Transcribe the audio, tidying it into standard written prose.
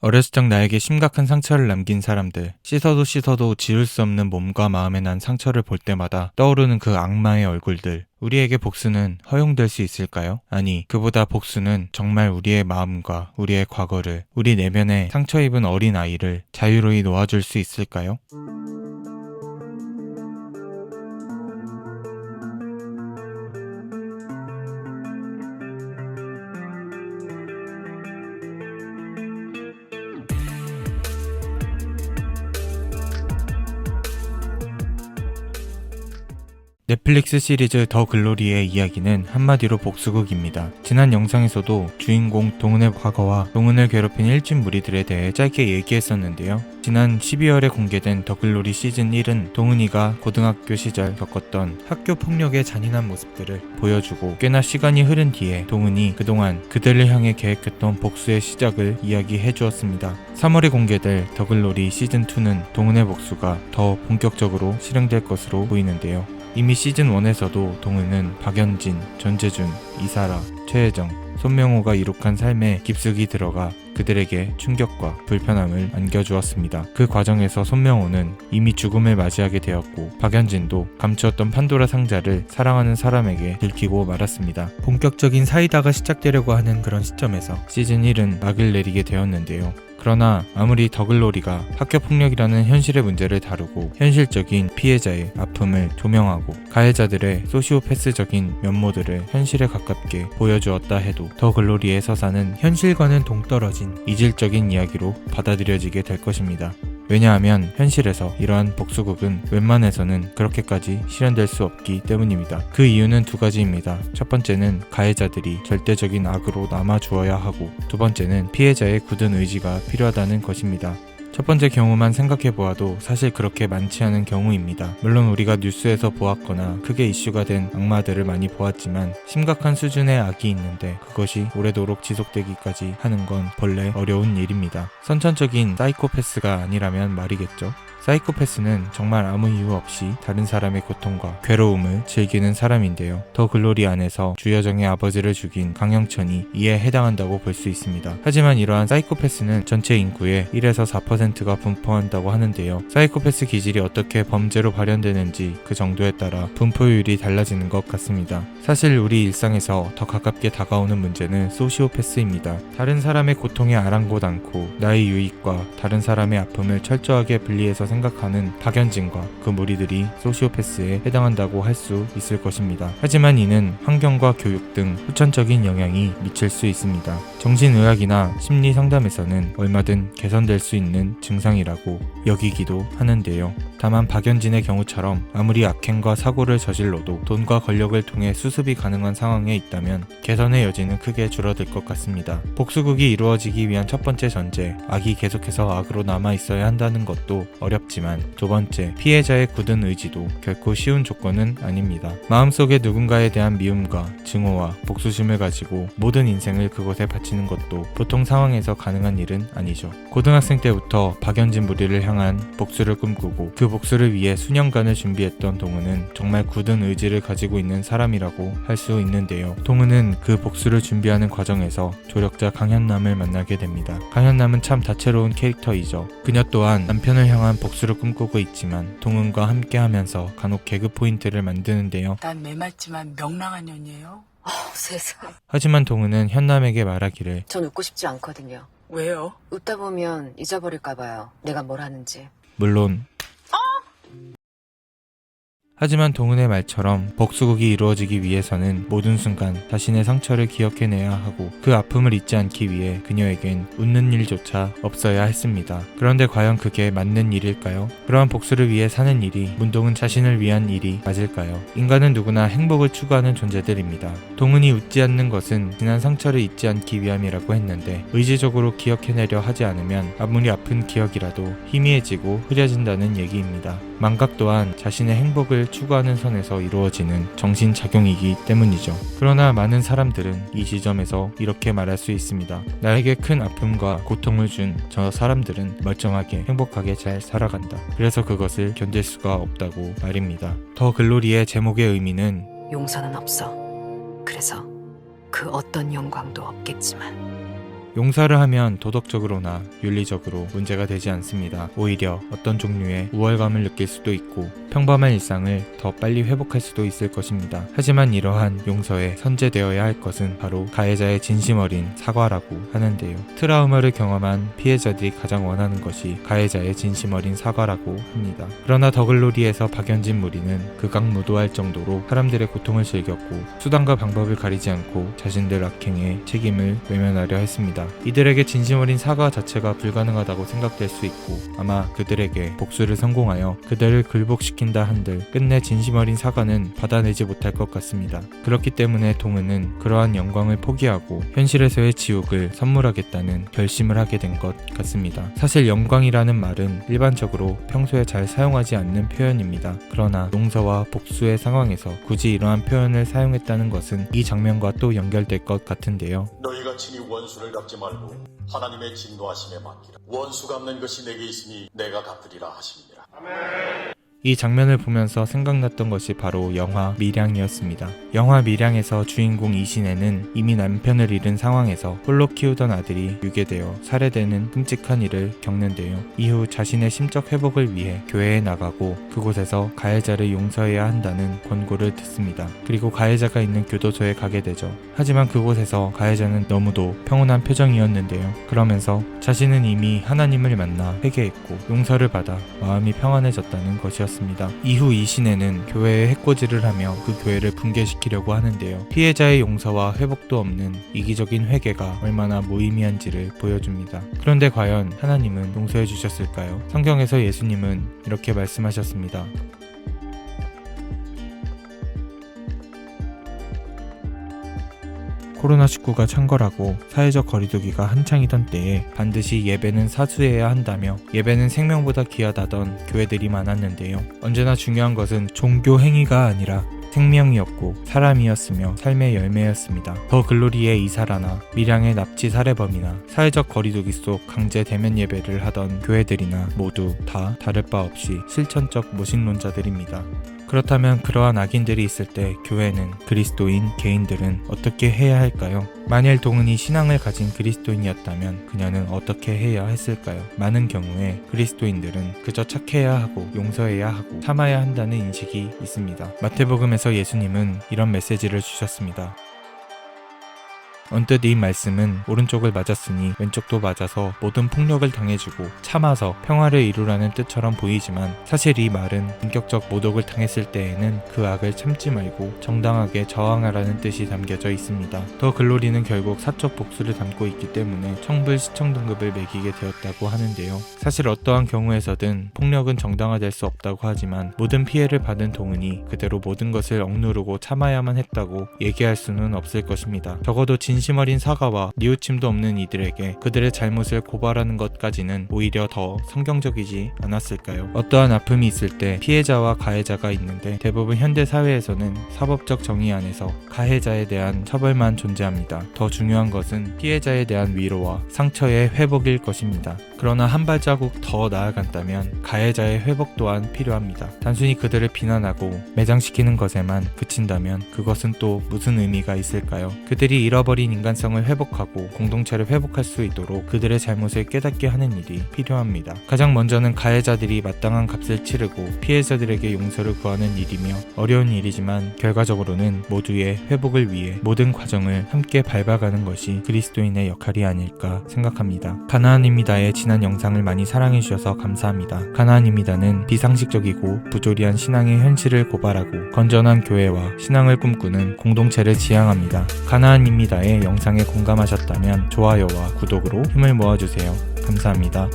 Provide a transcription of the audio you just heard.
어렸을 적 나에게 심각한 상처를 남긴 사람들, 씻어도 지울 수 없는 몸과 마음에 난 상처를 볼 때마다 떠오르는 그 악마의 얼굴들. 우리에게 복수는 허용될 수 있을까요? 아니, 그보다 복수는 정말 우리의 마음과 우리의 과거를, 우리 내면에 상처 입은 어린 아이를 자유로이 놓아줄 수 있을까요? 넷플릭스 시리즈 더 글로리의 이야기는 한마디로 복수극입니다. 지난 영상에서도 주인공 동은의 과거와 동은을 괴롭힌 일진 무리들에 대해 짧게 얘기했었는데요. 지난 12월에 공개된 더 글로리 시즌 1은 동은이가 고등학교 시절 겪었던 학교 폭력의 잔인한 모습들을 보여주고, 꽤나 시간이 흐른 뒤에 동은이 그동안 그들을 향해 계획했던 복수의 시작을 이야기해 주었습니다. 3월에 공개될 더 글로리 시즌 2는 동은의 복수가 더 본격적으로 실행될 것으로 보이는데요. 이미 시즌1에서도 동은은 박연진, 전재준, 이사라, 최혜정, 손명호가 이룩한 삶에 깊숙이 들어가 그들에게 충격과 불편함을 안겨주었습니다. 그 과정에서 손명호는 이미 죽음을 맞이하게 되었고, 박연진도 감추었던 판도라 상자를 사랑하는 사람에게 들키고 말았습니다. 본격적인 사이다가 시작되려고 하는 그런 시점에서 시즌1은 막을 내리게 되었는데요. 그러나 아무리 더 글로리가 학교폭력이라는 현실의 문제를 다루고 현실적인 피해자의 아픔을 조명하고 가해자들의 소시오패스적인 면모들을 현실에 가깝게 보여주었다 해도 더 글로리의 서사는 현실과는 동떨어진 이질적인 이야기로 받아들여지게 될 것입니다. 왜냐하면 현실에서 이러한 복수극은 웬만해서는 그렇게까지 실현될 수 없기 때문입니다. 그 이유는 두 가지입니다. 첫 번째는 가해자들이 절대적인 악으로 남아주어야 하고, 두 번째는 피해자의 굳은 의지가 필요하다는 것입니다. 첫 번째 경우만 생각해보아도 사실 그렇게 많지 않은 경우입니다. 물론 우리가 뉴스에서 보았거나 크게 이슈가 된 악마들을 많이 보았지만, 심각한 수준의 악이 있는데 그것이 오래도록 지속되기까지 하는 건 본래 어려운 일입니다. 선천적인 사이코패스가 아니라면 말이겠죠. 사이코패스는 정말 아무 이유 없이 다른 사람의 고통과 괴로움을 즐기는 사람인데요. 더 글로리 안에서 주여정의 아버지를 죽인 강영천이 이에 해당한다고 볼 수 있습니다. 하지만 이러한 사이코패스는 전체 인구의 1에서 4%가 분포한다고 하는데요. 사이코패스 기질이 어떻게 범죄로 발현되는지 그 정도에 따라 분포율이 달라지는 것 같습니다. 사실 우리 일상에서 더 가깝게 다가오는 문제는 소시오패스입니다. 다른 사람의 고통에 아랑곳 않고 나의 유익과 다른 사람의 아픔을 철저하게 분리해서 생각하는 박연진과 그 무리들이 소시오패스에 해당한다고 할 수 있을 것입니다. 하지만 이는 환경과 교육 등 후천적인 영향이 미칠 수 있습니다. 정신의학이나 심리상담에서는 얼마든 개선될 수 있는 증상이라고 여기기도 하는데요. 다만 박연진의 경우처럼 아무리 악행과 사고를 저질러도 돈과 권력을 통해 수습이 가능한 상황에 있다면 개선의 여지는 크게 줄어들 것 같습니다. 복수극이 이루어지기 위한 첫 번째 전제, 악이 계속해서 악으로 남아있어야 한다는 것도 어렵지만, 두 번째, 피해자의 굳은 의지도 결코 쉬운 조건은 아닙니다. 마음속에 누군가에 대한 미움과 증오와 복수심을 가지고 모든 인생을 그곳에 바치는 것도 보통 상황에서 가능한 일은 아니죠. 고등학생 때부터 박연진 무리를 향한 복수를 꿈꾸고 그 복수를 위해 수년간을 준비했던 동은은 정말 굳은 의지를 가지고 있는 사람이라고 할 수 있는데요. 동은은 그 복수를 준비하는 과정에서 조력자 강현남을 만나게 됩니다. 강현남은 참 다채로운 캐릭터이죠. 그녀 또한 남편을 향한 복수를 꿈꾸고 있지만 동은과 함께하면서 간혹 개그 포인트를 만드는데요. 난 메말지만 명랑한 년이에요. 세상. 하지만 동은은 현남에게 말하기를, 전 웃고 싶지 않거든요. 왜요? 웃다 보면 잊어버릴까봐요. 내가 뭘 하는지. 물론 하지만 동은의 말처럼 복수극이 이루어지기 위해서는 모든 순간 자신의 상처를 기억해내야 하고 그 아픔을 잊지 않기 위해 그녀에겐 웃는 일조차 없어야 했습니다. 그런데 과연 그게 맞는 일일까요? 그러한 복수를 위해 사는 일이 문동은 자신을 위한 일이 맞을까요? 인간은 누구나 행복을 추구하는 존재들입니다. 동은이 웃지 않는 것은 지난 상처를 잊지 않기 위함이라고 했는데, 의지적으로 기억해내려 하지 않으면 아무리 아픈 기억이라도 희미해지고 흐려진다는 얘기입니다. 망각 또한 자신의 행복을 추구하는 선에서 이루어지는 정신작용이기 때문이죠. 그러나 많은 사람들은 이 지점에서 이렇게 말할 수 있습니다. 나에게 큰 아픔과 고통을 준 저 사람들은 멀쩡하게 행복하게 잘 살아간다. 그래서 그것을 견딜 수가 없다고 말입니다. 더 글로리의 제목의 의미는 용서는 없어. 그래서 그 어떤 영광도 없겠지만 용서를 하면 도덕적으로나 윤리적으로 문제가 되지 않습니다. 오히려 어떤 종류의 우월감을 느낄 수도 있고 평범한 일상을 더 빨리 회복할 수도 있을 것입니다. 하지만 이러한 용서에 선제되어야 할 것은 바로 가해자의 진심 어린 사과라고 하는데요. 트라우마를 경험한 피해자들이 가장 원하는 것이 가해자의 진심 어린 사과라고 합니다. 그러나 더글로리에서 박연진 무리는 극악무도할 정도로 사람들의 고통을 즐겼고 수단과 방법을 가리지 않고 자신들 악행의 책임을 외면하려 했습니다. 이들에게 진심 어린 사과 자체가 불가능하다고 생각될 수 있고 아마 그들에게 복수를 성공하여 그들을 굴복시킨다 한들 끝내 진심 어린 사과는 받아내지 못할 것 같습니다. 그렇기 때문에 동은은 그러한 영광을 포기하고 현실에서의 지옥을 선물하겠다는 결심을 하게 된 것 같습니다. 사실 영광이라는 말은 일반적으로 평소에 잘 사용하지 않는 표현입니다. 그러나 용서와 복수의 상황에서 굳이 이러한 표현을 사용했다는 것은 이 장면과 또 연결될 것 같은데요. 너희가 친히 원수를 갚지 말고 하나님의 진노하심에 맡기라. 원수 갚는 것이 내게 있으니 내가 갚으리라 하시니라. 이 장면을 보면서 생각났던 것이 바로 영화 밀양이었습니다. 영화 밀양에서 주인공 이신혜는 이미 남편을 잃은 상황에서 홀로 키우던 아들이 유괴되어 살해되는 끔찍한 일을 겪는데요. 이후 자신의 심적 회복을 위해 교회에 나가고 그곳에서 가해자를 용서해야 한다는 권고를 듣습니다. 그리고 가해자가 있는 교도소에 가게 되죠. 하지만 그곳에서 가해자는 너무도 평온한 표정이었는데요. 그러면서 자신은 이미 하나님을 만나 회개했고 용서를 받아 마음이 평안해졌다는 것이었습니다. 이후 이신혜는 교회에 해코지를 하며 그 교회를 붕괴시키려고 하는데요. 피해자의 용서와 회복도 없는 이기적인 회개가 얼마나 무의미한지를 보여줍니다. 그런데 과연 하나님은 용서해 주셨을까요? 성경에서 예수님은 이렇게 말씀하셨습니다. 코로나19가 창궐하고 사회적 거리두기가 한창이던 때에 반드시 예배는 사수해야 한다며 예배는 생명보다 귀하다던 교회들이 많았는데요. 언제나 중요한 것은 종교 행위가 아니라 생명이었고 사람이었으며 삶의 열매였습니다. 더 글로리의 이사라나 밀양의 납치 살해범이나 사회적 거리두기 속 강제 대면 예배를 하던 교회들이나 모두 다 다를 바 없이 실천적 무신론자들입니다. 그렇다면 그러한 악인들이 있을 때 교회는 그리스도인 개인들은 어떻게 해야 할까요? 만일 동은이 신앙을 가진 그리스도인이었다면 그녀는 어떻게 해야 했을까요? 많은 경우에 그리스도인들은 그저 착해야 하고 용서해야 하고 참아야 한다는 인식이 있습니다. 마태복음에서 예수님은 이런 메시지를 주셨습니다. 언뜻 이 말씀은 오른쪽을 맞았으니 왼쪽도 맞아서 모든 폭력을 당해주고 참아서 평화를 이루라는 뜻처럼 보이지만 사실 이 말은 본격적 모독을 당했을 때에는 그 악을 참지 말고 정당하게 저항하라는 뜻이 담겨져 있습니다. 더 글로리는 결국 사적 복수를 담고 있기 때문에 청불 시청 등급을 매기게 되었다고 하는데요. 사실 어떠한 경우에서든 폭력은 정당화될 수 없다고 하지만 모든 피해를 받은 동은이 그대로 모든 것을 억누르고 참아야만 했다고 얘기할 수는 없을 것입니다. 적어도 진심 어린 사과와 뉘우침도 없는 이들에게 그들의 잘못을 고발하는 것까지는 오히려 더 성경적이지 않았을까요? 어떠한 아픔이 있을 때 피해자와 가해자가 있는데 대부분 현대 사회에서는 사법적 정의 안에서 가해자에 대한 처벌만 존재합니다. 더 중요한 것은 피해자에 대한 위로와 상처의 회복일 것입니다. 그러나 한 발자국 더 나아간다면 가해자의 회복 또한 필요합니다. 단순히 그들을 비난하고 매장시키는 것에만 그친다면 그것은 또 무슨 의미가 있을까요? 그들이 잃어버린 인간성을 회복하고 공동체를 회복할 수 있도록 그들의 잘못을 깨닫게 하는 일이 필요합니다. 가장 먼저는 가해자들이 마땅한 값을 치르고 피해자들에게 용서를 구하는 일이며 어려운 일이지만 결과적으로는 모두의 회복을 위해 모든 과정을 함께 밟아가는 것이 그리스도인의 역할이 아닐까 생각합니다. 가나안입니다의 지난 영상을 많이 사랑해주셔서 감사합니다. 가나안입니다는 비상식적이고 부조리한 신앙의 현실을 고발하고 건전한 교회와 신앙을 꿈꾸는 공동체를 지향합니다. 가나안입니다의 영상에 공감하셨다면 좋아요와 구독으로 힘을 모아주세요. 감사합니다.